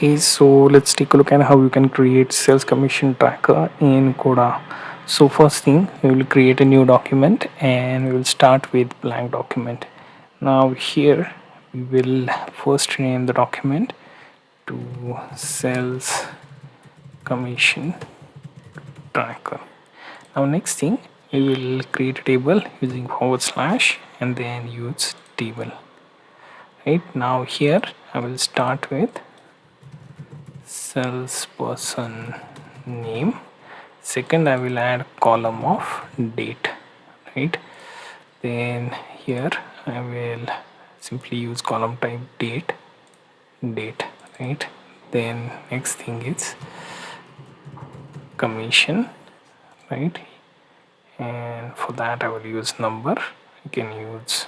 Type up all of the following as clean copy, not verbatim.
Okay, so let's take a look at how you can create sales commission tracker in Coda. So first thing, we will create a new document and we will start with blank document. Now here we will first rename the document to sales commission tracker. Now next thing, we will create a table using / and then use table. Right now here I will start with salesperson name. Second, I will add column of date. Right, then here I will simply use column type date. Right, then next thing is commission. Right, and for that I will use number. I can use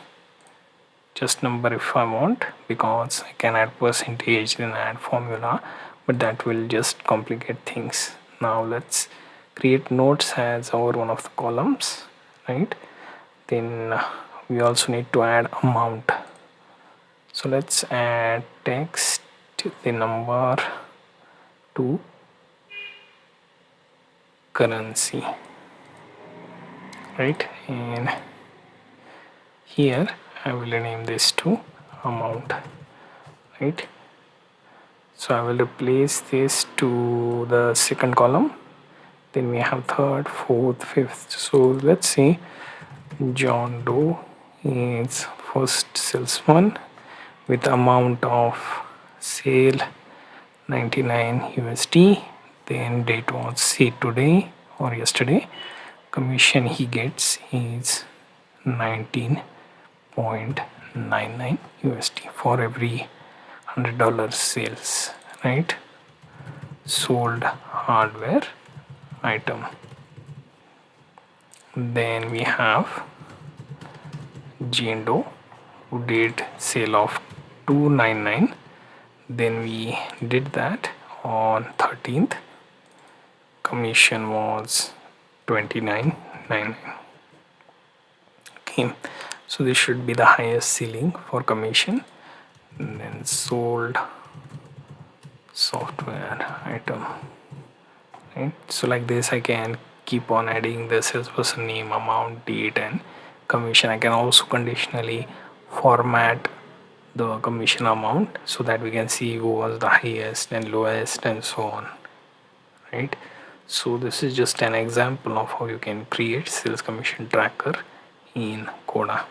just number if I want, because I can add percentage then add formula, but that will just complicate things. Now let's create notes as our one of the columns. Right, then we also need to add amount. So let's add text, the number to currency. Right, and here I will rename this to amount. Right, so I will replace this to the second column. Then we have third, fourth, fifth. So let's say John Doe is first salesman with amount of sale 99 USD. Then date was say today or yesterday. Commission he gets is 19.99 USD for every $100 sales. Right, sold hardware item. Then we have Jane Doe who did sale of 299. Then we did that on 13th. Commission was 29.99. Okay, so this should be the highest ceiling for commission. And then sold software item. Right, so like this I can keep on adding the salesperson name, amount, date, and commission. I can also conditionally format the commission amount so that we can see who was the highest and lowest and so on. Right, so this is just an example of how you can create sales commission tracker in Coda.